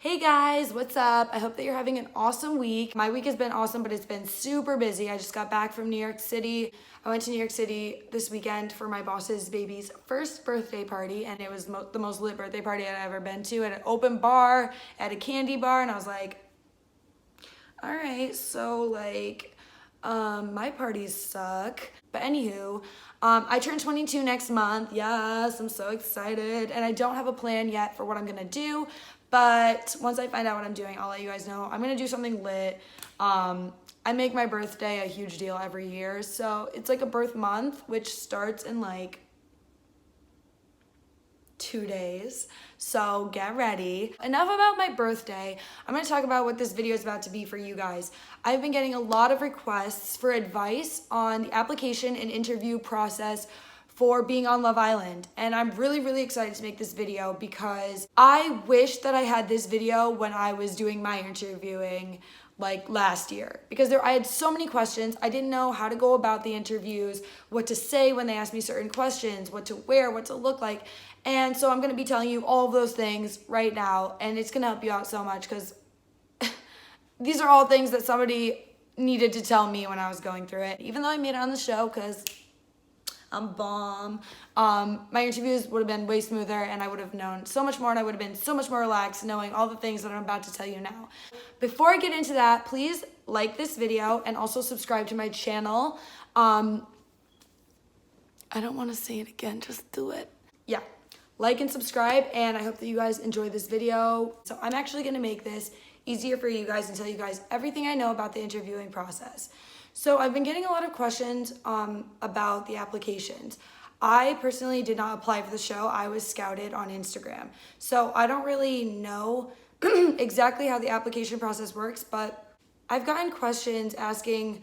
Hey guys, what's up? I hope that you're having an awesome week. My week has been awesome, but it's been super busy. I just got back from New York City. I went to New York City this weekend for my boss's baby's first birthday party, and it was the most lit birthday party I've ever been to, at an open bar, at a candy bar, and I was like, all right, so my parties suck. But anywho, I turn 22 next month. Yes, I'm so excited. And I don't have a plan yet for what I'm gonna do, but once I find out what I'm doing, I'll let you guys know. I'm gonna do something lit. I make my birthday a huge deal every year. So it's like a birth month, which starts in like 2 days. So get ready. Enough about my birthday. I'm gonna talk about what this video is about to be for you guys. I've been getting a lot of requests for advice on the application and interview process for being on Love Island. And I'm really excited to make this video because I wish that I had this video when I was doing my interviewing like last year, because I had so many questions. I didn't know how to go about the interviews, what to say when they asked me certain questions, what to wear, what to look like. And so I'm gonna be telling you all of those things right now, and it's gonna help you out so much because these are all things that somebody needed to tell me when I was going through it. Even though I made it on the show because I'm bomb, my interviews would have been way smoother and I would have known so much more and I would have been so much more relaxed knowing all the things that I'm about to tell you now. Before I get into that, please like this video and also subscribe to my channel. I don't want to say it again, just do it. Yeah, like and subscribe, and I hope that you guys enjoy this video. So I'm actually gonna make this easier for you guys and tell you guys everything I know about the interviewing process. So I've been getting a lot of questions about the applications. I personally did not apply for the show. I was scouted on Instagram. So I don't really know exactly how the application process works, but I've gotten questions asking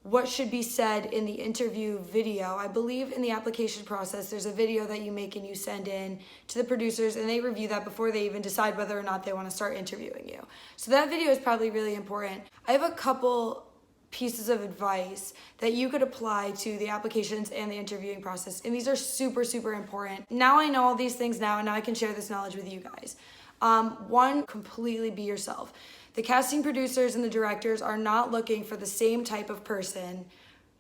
what should be said in the interview video. I believe in the application process, there's a video that you make and you send in to the producers, and they review that before they even decide whether or not they want to start interviewing you. So that video is probably really important. I have a couple pieces of advice that you could apply to the applications and the interviewing process, and these are super important. Now I know all these things now, and now I can share this knowledge with you guys. One, completely be yourself. The casting producers and the directors are not looking for the same type of person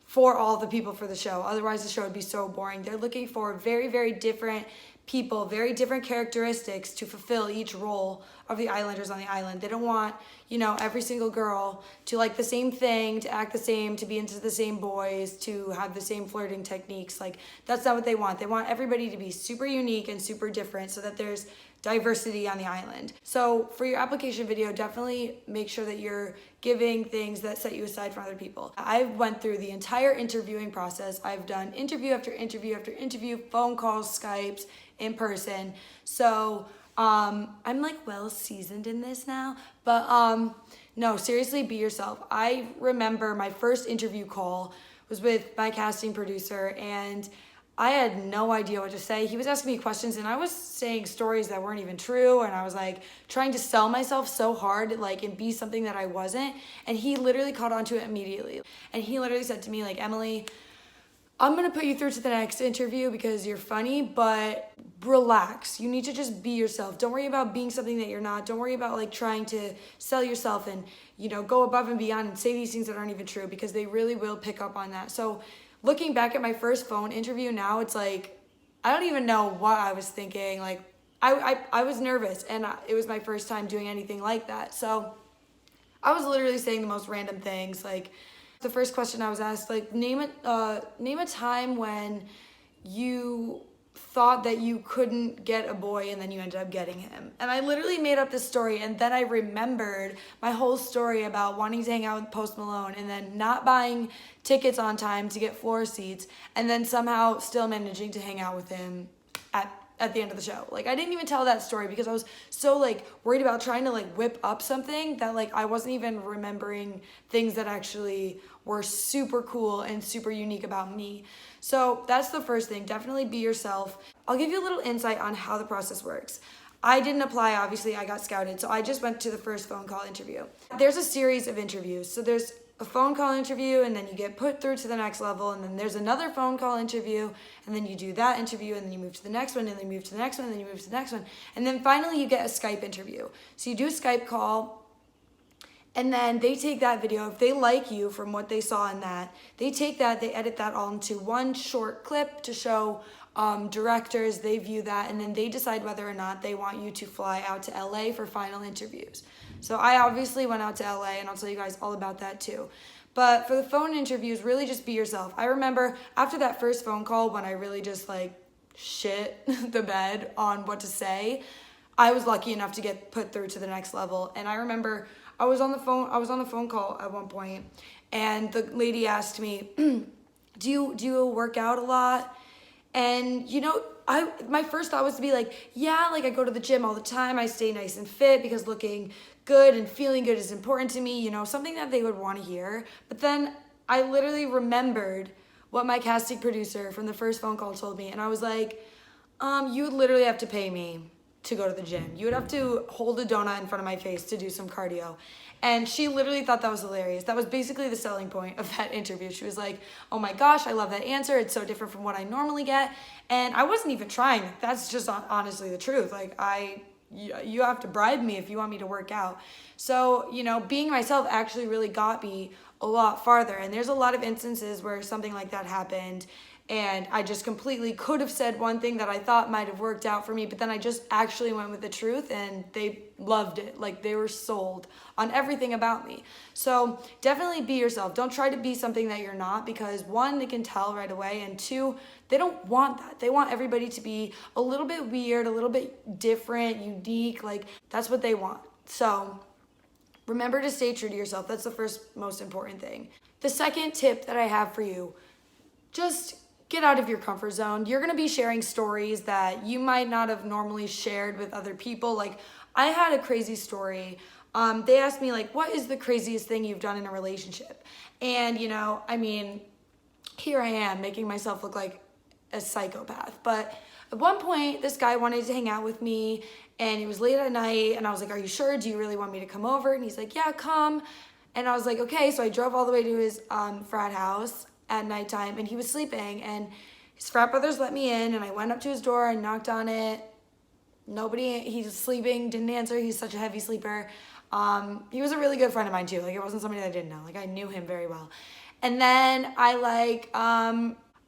for all the people for the show. Otherwise the show would be so boring. They're looking for very different people, very different characteristics to fulfill each role of the islanders on the island. They don't want, every single girl to like the same thing, to act the same, to be into the same boys, to have the same flirting techniques. Like, that's not what they want. They want everybody to be super unique and super different so that there's diversity on the island. So for your application video, definitely make sure that you're giving things that set you aside from other people. I went through the entire interviewing process. I've done interview after interview after interview, phone calls, Skypes, in person. So I'm like well seasoned in this now, but no, seriously, be yourself. I remember my first interview call was with my casting producer, and I had no idea what to say. He was asking me questions and I was saying stories that weren't even true, and I was like trying to sell myself so hard and be something that I wasn't, and he literally caught on to it immediately. And he literally said to me, like, Emily, I'm gonna put you through to the next interview because you're funny, but relax. You need to just be yourself. Don't worry about being something that you're not. Don't worry about trying to sell yourself and, go above and beyond and say these things that aren't even true, because they really will pick up on that. So looking back at my first phone interview now, it's like, I don't even know what I was thinking. Like, I was nervous, and it was my first time doing anything like that. So I was literally saying the most random things. Like, the first question I was asked, name a time when you thought that you couldn't get a boy and then you ended up getting him. And I literally made up this story, and then I remembered my whole story about wanting to hang out with Post Malone and then not buying tickets on time to get floor seats, and then somehow still managing to hang out with him at the end of the show. I didn't even tell that story because I was so worried about trying to whip up something that I wasn't even remembering things that actually were super cool and super unique about me. So that's the first thing. Definitely be yourself. I'll give you a little insight on how the process works. I didn't apply, obviously I got scouted, so I just went to the first phone call interview. There's a series of interviews. So there's a phone call interview, and then you get put through to the next level, and then there's another phone call interview, and then you do that interview, and then you move to the next one, and then you move to the next one, and then you move to the next one, and then finally you get a Skype interview. So you do a Skype call, and then they take that video. If they like you from what they saw in that, they take that, they edit that all into one short clip to show directors. They view that, and then they decide whether or not they want you to fly out to LA for final interviews. So I obviously went out to LA, and I'll tell you guys all about that too. But for the phone interviews, really just be yourself. I remember after that first phone call when I really just like shit the bed on what to say, I was lucky enough to get put through to the next level. And I remember I was on the phone call at one point, and the lady asked me, do you work out a lot? And you know, my first thought was to be like, yeah, like I go to the gym all the time. I stay nice and fit because looking good and feeling good is important to me, you know, something that they would want to hear. But then I literally remembered what my casting producer from the first phone call told me, and I was like, you would literally have to pay me to go to the gym. You would have to hold a donut in front of my face to do some cardio. And she literally thought that was hilarious. That was basically the selling point of that interview. She was like, oh my gosh, I love that answer. It's so different from what I normally get. And I wasn't even trying. That's just honestly the truth. Like you have to bribe me if you want me to work out. So, you know, being myself actually really got me a lot farther. And there's a lot of instances where something like that happened, and I just completely could have said one thing that I thought might have worked out for me, but then I just actually went with the truth, and they loved it. Like, they were sold on everything about me. So definitely be yourself. Don't try to be something that you're not, because one, they can tell right away, and two, they don't want that. They want everybody to be a little bit weird, a little bit different, unique. Like, that's what they want. So remember to stay true to yourself. That's the first most important thing. The second tip that I have for you, just get out of your comfort zone. You're gonna be sharing stories that you might not have normally shared with other people. Like, I had a crazy story. They asked me, like, what is the craziest thing you've done in a relationship? And, you know, I mean, here I am making myself look like a psychopath. But at one point, this guy wanted to hang out with me, and it was late at night, and I was like, are you sure? Do you really want me to come over? And he's like, yeah, come. And I was like, okay. So I drove all the way to his frat house at nighttime, and he was sleeping, and his frat brothers let me in, and I went up to his door and knocked on it. Nobody, he's sleeping, didn't answer. He's such a heavy sleeper. He was a really good friend of mine too. Like, it wasn't somebody that I didn't know. Like, I knew him very well. And then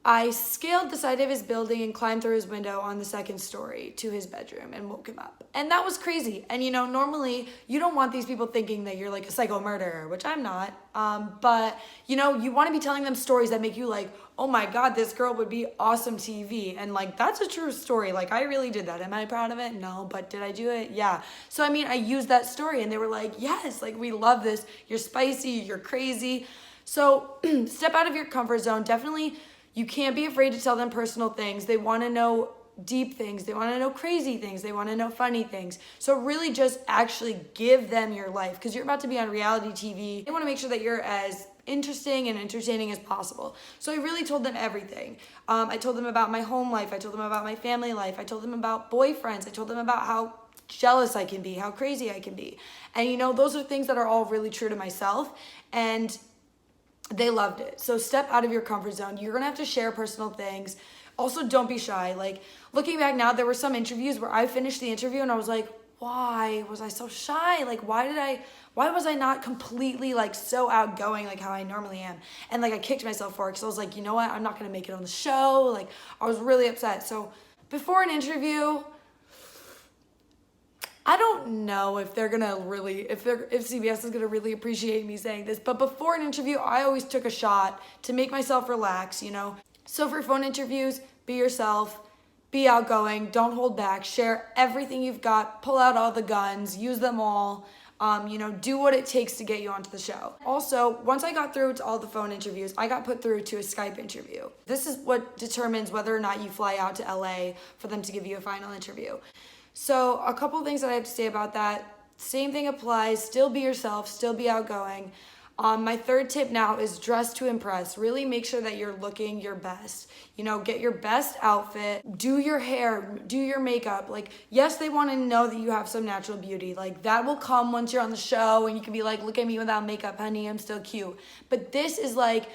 I scaled the side of his building and climbed through his window on the second story to his bedroom and woke him up. And that was crazy. And, you know, normally you don't want these people thinking that you're like a psycho murderer, which I'm not. But, you know, you want to be telling them stories that make you like, oh my God, this girl would be awesome TV. And like, that's a true story. Like, I really did that. Am I proud of it? No. But did I do it? Yeah. So, I mean, I used that story, and they were like, yes, like, we love this. You're spicy. You're crazy. So step out of your comfort zone. Definitely. You can't be afraid to tell them personal things. They want to know deep things. They want to know crazy things. They want to know funny things. So really just actually give them your life, because you're about to be on reality TV. They want to make sure that you're as interesting and entertaining as possible. So I really told them everything. I told them about my home life. I told them about my family life. I told them about boyfriends. I told them about how jealous I can be, how crazy I can be. And, you know, those are things that are all really true to myself. And they loved it. So step out of your comfort zone. You're going to have to share personal things. Also, don't be shy. Like, looking back now, there were some interviews where I finished the interview and I was like, why was I so shy? Like, why was I not completely like so outgoing like how I normally am? And like, I kicked myself for it, because I was like, you know what? I'm not going to make it on the show. Like, I was really upset. So before an interview, I don't know if they're gonna really, if CBS is gonna really appreciate me saying this, but before an interview, I always took a shot to make myself relax, you know? So for phone interviews, be yourself, be outgoing, don't hold back, share everything you've got, pull out all the guns, use them all, you know, do what it takes to get you onto the show. Also, once I got through to all the phone interviews, I got put through to a Skype interview. This is what determines whether or not you fly out to LA for them to give you a final interview. So a couple things that I have to say about that. Same thing applies. Still be yourself. Still be outgoing. My third tip now is dress to impress. Really make sure that you're looking your best. You know, get your best outfit, do your hair, do your makeup. Like, yes, they want to know that you have some natural beauty. Like, that will come once you're on the show and you can be like, look at me without makeup, honey, I'm still cute. But this is like,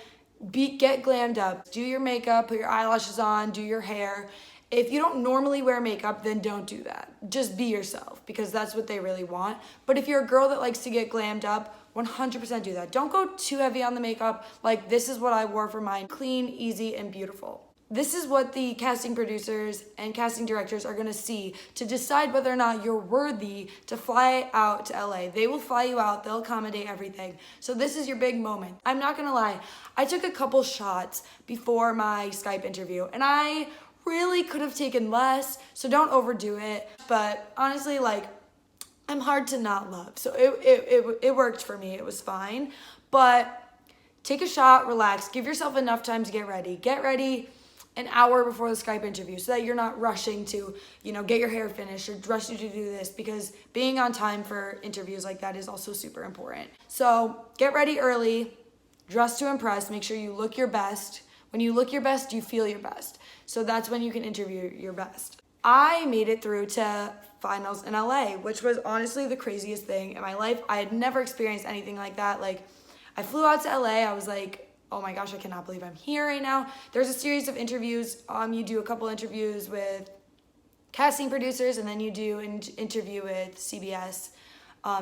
get glammed up. Do your makeup, put your eyelashes on, do your hair. If you don't normally wear makeup, then don't do that. Just be yourself, because that's what they really want. But if you're a girl that likes to get glammed up, 100% do that. Don't go too heavy on the makeup. Like, this is what I wore for mine. Clean, easy, and beautiful. This is what the casting producers and casting directors are gonna see to decide whether or not you're worthy to fly out to LA. They will fly you out, they'll accommodate everything. So this is your big moment. I'm not gonna lie, I took a couple shots before my Skype interview, and I really could have taken less, so don't overdo it. But honestly, like, I'm hard to not love. So it worked for me, it was fine. But take a shot, relax, give yourself enough time to get ready. Get ready an hour before the Skype interview so that you're not rushing to, you know, get your hair finished or rushing to do this, because being on time for interviews like that is also super important. So get ready early, dress to impress, make sure you look your best. When you look your best, you feel your best. So that's when you can interview your best. I made it through to finals in LA, which was honestly the craziest thing in my life. I had never experienced anything like that. Like, I flew out to LA, I was like, oh my gosh, I cannot believe I'm here right now. There's a series of interviews. You do a couple interviews with casting producers, and then you do an interview with CBS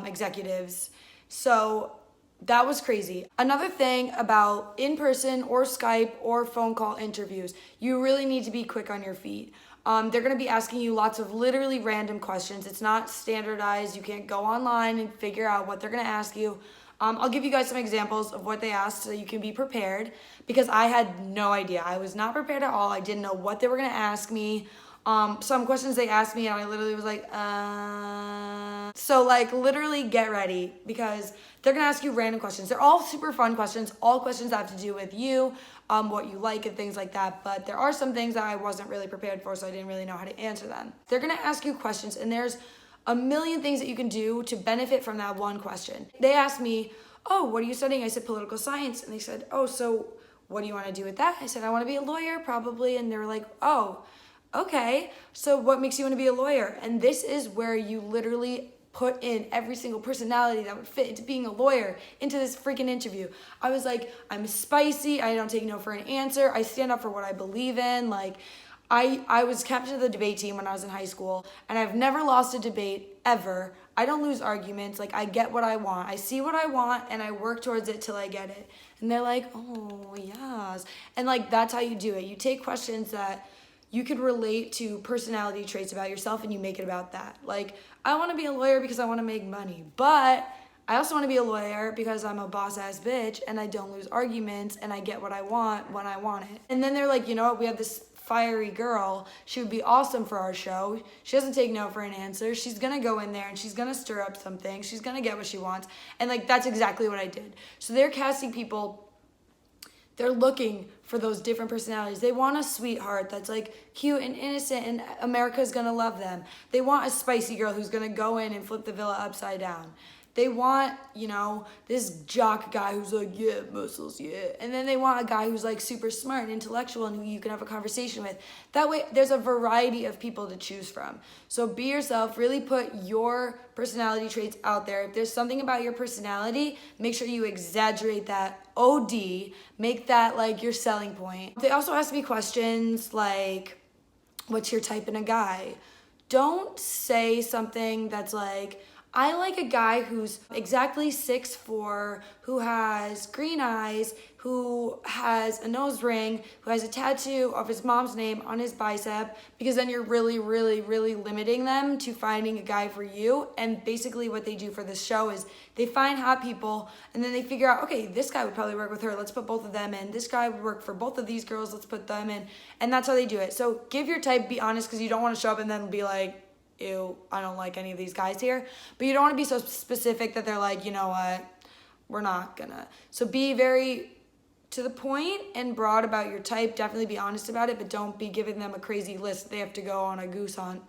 executives. So that was crazy. Another thing about in-person or Skype or phone call interviews, you really need to be quick on your feet. They're gonna be asking you lots of literally random questions. It's not standardized. You can't go online and figure out what they're gonna ask you. I'll give you guys some examples of what they asked so you can be prepared, because I had no idea. I was not prepared at all. I didn't know what they were gonna ask me. Some questions they asked me and I literally was like, So like, literally get ready, because they're gonna ask you random questions. They're all super fun questions, all questions that have to do with you, what you like and things like that. But there are some things that I wasn't really prepared for, so I didn't really know how to answer them. They're gonna ask you questions, and there's a million things that you can do to benefit from that one question. They asked me, oh, what are you studying? I said, political science. And they said, oh, so what do you want to do with that? I said, I want to be a lawyer, probably. And they were like, oh, okay. So what makes you want to be a lawyer? And this is where you literally put in every single personality that would fit into being a lawyer into this freaking interview. I was like, I'm spicy. I don't take no for an answer. I stand up for what I believe in. Like, I was captain of the debate team when I was in high school, and I've never lost a debate ever. I don't lose arguments. Like, I get what I want. I see what I want, and I work towards it till I get it. And they're like, oh, yes. And like, that's how you do it. You take questions that you could relate to personality traits about yourself, and you make it about that. Like, I want to be a lawyer because I want to make money, but I also want to be a lawyer because I'm a boss-ass bitch, and I don't lose arguments, and I get what I want when I want it. And then they're like, you know what, we have this fiery girl. She would be awesome for our show. She doesn't take no for an answer. She's gonna go in there and she's gonna stir up something. She's gonna get what she wants. And like, that's exactly what I did. So they're casting people, they're looking for those different personalities. They want a sweetheart that's like cute and innocent, and America's gonna love them. They want a spicy girl who's gonna go in and flip the villa upside down. They want, you know, this jock guy who's like, yeah, muscles, yeah. And then they want a guy who's like super smart and intellectual and who you can have a conversation with. That way, there's a variety of people to choose from. So be yourself, really put your personality traits out there. If there's something about your personality, make sure you exaggerate that OD, make that like your selling point. They also ask me questions like, what's your type in a guy? Don't say something that's like, I like a guy who's exactly 6'4", who has green eyes, who has a nose ring, who has a tattoo of his mom's name on his bicep, because then you're really, really, really limiting them to finding a guy for you. And basically what they do for this show is they find hot people, and then they figure out, okay, this guy would probably work with her. Let's put both of them in. This guy would work for both of these girls. Let's put them in. And that's how they do it. So give your type, be honest, because you don't want to show up and then be like, ew, I don't like any of these guys here. But you don't want to be so specific that they're like, you know what, we're not gonna. So be very to the point and broad about your type. Definitely be honest about it, but don't be giving them a crazy list they have to go on a goose hunt.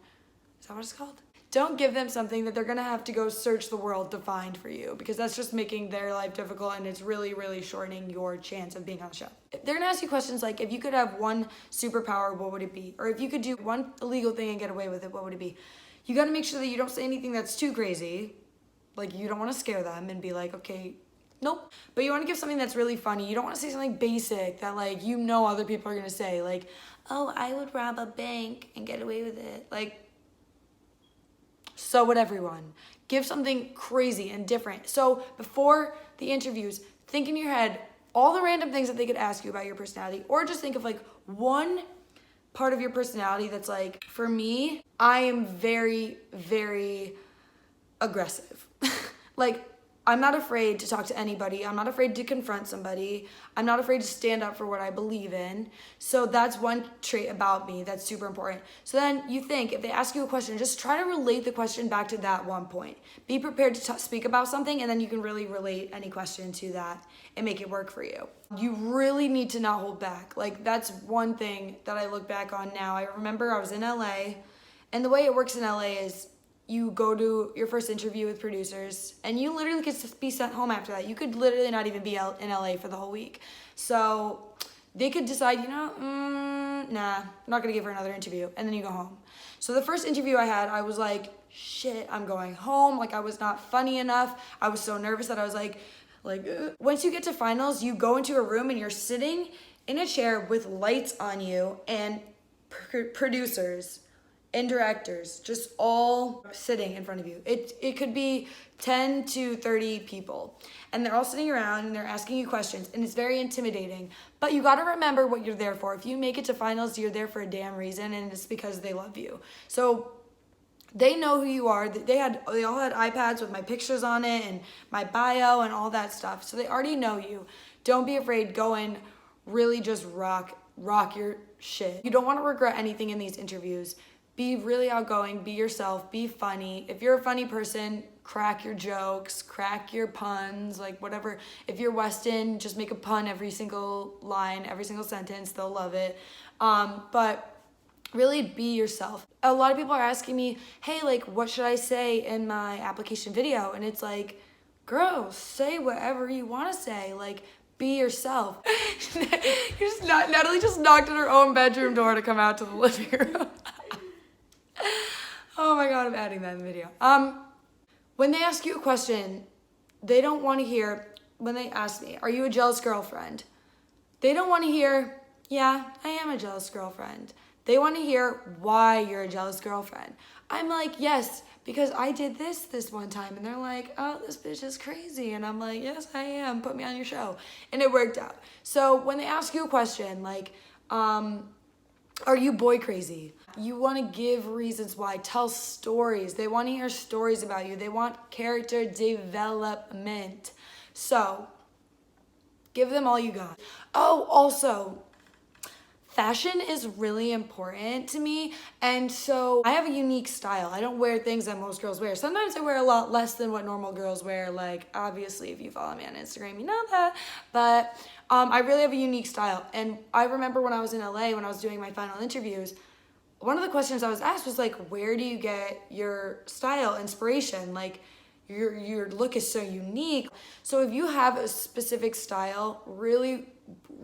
Is that what it's called? don't give them something that they're gonna have to go search the world to find for you, because that's just making their life difficult, and it's really, really shortening your chance of being on the show. They're gonna ask you questions like, if you could have one superpower, what would it be? Or if you could do one illegal thing and get away with it, what would it be? You gotta make sure that you don't say anything that's too crazy. Like, you don't wanna scare them and be like, okay, nope. But you wanna give something that's really funny. You don't wanna say something basic that, like, you know other people are gonna say. Like, oh, I would rob a bank and get away with it. Like, so would everyone. Give something crazy and different. So before the interviews, think in your head all the random things that they could ask you about your personality, or just think of like one part of your personality that's like, for me, I am very, very aggressive. Like, I'm not afraid to talk to anybody. I'm not afraid to confront somebody. I'm not afraid to stand up for what I believe in. So that's one trait about me that's super important. So then you think, if they ask you a question, just try to relate the question back to that one point. Be prepared to speak about something, and then you can really relate any question to that and make it work for you. You really need to not hold back. Like, that's one thing that I look back on now. I remember I was in LA, and the way it works in LA is you go to your first interview with producers, and you literally could be sent home after that. You could literally not even be out in LA for the whole week. So they could decide, you know, nah, I'm not gonna give her another interview, and then you go home. So the first interview I had, I was like, shit, I'm going home. Like, I was not funny enough. I was so nervous that I was like, once you get to finals, you go into a room and you're sitting in a chair with lights on you and producers and directors just all sitting in front of you. It could be 10 to 30 people, and they're all sitting around and they're asking you questions, and it's very intimidating. But you got to remember what you're there for. If you make it to finals, you're there for a damn reason, and it's because they love you. So they know who you are. They all had iPads with my pictures on it and my bio and all that stuff. So they already know you. Don't be afraid. Go in, really just rock your shit. You don't want to regret anything in these interviews. Be really outgoing, be yourself, be funny. If you're a funny person, crack your jokes, crack your puns, like whatever. If you're Weston, just make a pun every single line, every single sentence, they'll love it. But really be yourself. A lot of people are asking me, hey, like, what should I say in my application video? And it's like, girl, say whatever you want to say. Like, be yourself. Natalie just knocked on her own bedroom door to come out to the living room. Oh my God, I'm adding that in the video. When they ask you a question, they don't want to hear, when they ask me, are you a jealous girlfriend? They don't want to hear, yeah, I am a jealous girlfriend. They want to hear why you're a jealous girlfriend. I'm like, yes, because I did this one time. And they're like, oh, this bitch is crazy. And I'm like, yes, I am. Put me on your show. And it worked out. So when they ask you a question, like, are you boy crazy? You want to give reasons why. Tell stories. They want to hear stories about you. They want character development. So give them all you got. Oh, also, fashion is really important to me, and so I have a unique style. I don't wear things that most girls wear. Sometimes I wear a lot less than what normal girls wear. Like, obviously, if you follow me on Instagram, you know that. But I really have a unique style. And I remember when I was in LA, when I was doing my final interviews, one of the questions I was asked was like, where do you get your style, inspiration? Like, your look is so unique. So if you have a specific style, really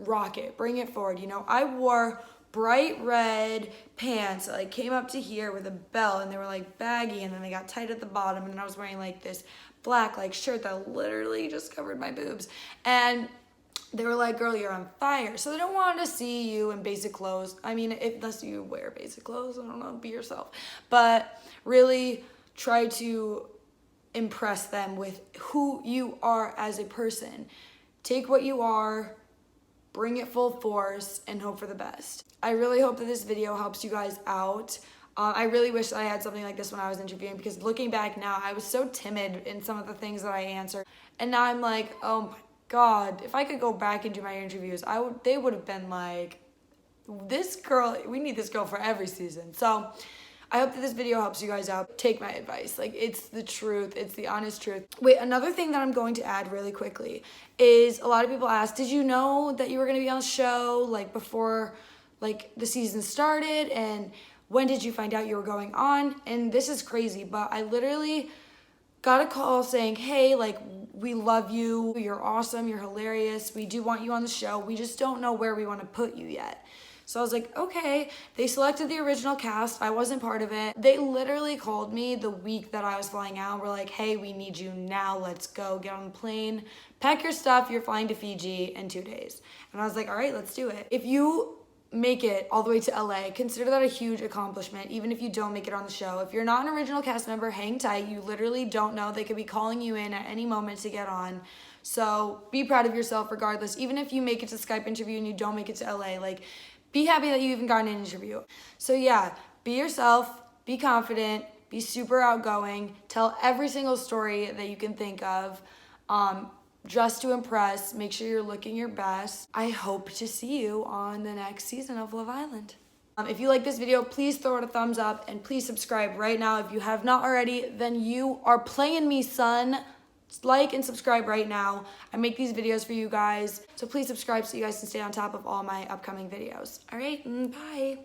rock it, bring it forward. You know, I wore bright red pants that like came up to here with a belt, and they were like baggy, and then they got tight at the bottom, and I was wearing like this black like shirt that literally just covered my boobs, and they were like, girl, you're on fire. So they don't want to see you in basic clothes. I mean, unless you wear basic clothes, I don't know, be yourself. But really try to impress them with who you are as a person. Take what you are, bring it full force, and hope for the best. I really hope that this video helps you guys out. I really wish that I had something like this when I was interviewing, because looking back now, I was so timid in some of the things that I answered. And now I'm like, oh my God, if I could go back and do my interviews, they would have been like, this girl, we need this girl for every season. So I hope that this video helps you guys out. Take my advice. Like, it's the truth. It's the honest truth. Wait, another thing that I'm going to add really quickly is a lot of people ask, did you know that you were going to be on the show like before like the season started? And when did you find out you were going on? And this is crazy, but I literally got a call saying, hey, like, we love you, you're awesome, you're hilarious, we do want you on the show, we just don't know where we want to put you yet. So I was like, okay. They selected the original cast. I wasn't part of it. They literally called me the week that I was flying out. We're like, hey, we need you now. Let's go. Get on the plane. Pack your stuff. You're flying to Fiji in 2 days. And I was like, all right, let's do it. If you make it all the way to LA, consider that a huge accomplishment, even if you don't make it on the show. If you're not an original cast member, hang tight. You literally don't know. They could be calling you in at any moment to get on. So be proud of yourself regardless. Even if you make it to Skype interview and you don't make it to LA, like, be happy that you even got an interview. So yeah, be yourself, be confident, be super outgoing, tell every single story that you can think of, just to impress. Make sure you're looking your best. I hope to see you on the next season of Love Island. If you like this video, please throw it a thumbs up and please subscribe right now. If you have not already, then you are playing me, son. Like and subscribe right now. I make these videos for you guys, so please subscribe so you guys can stay on top of all my upcoming videos. All right, bye.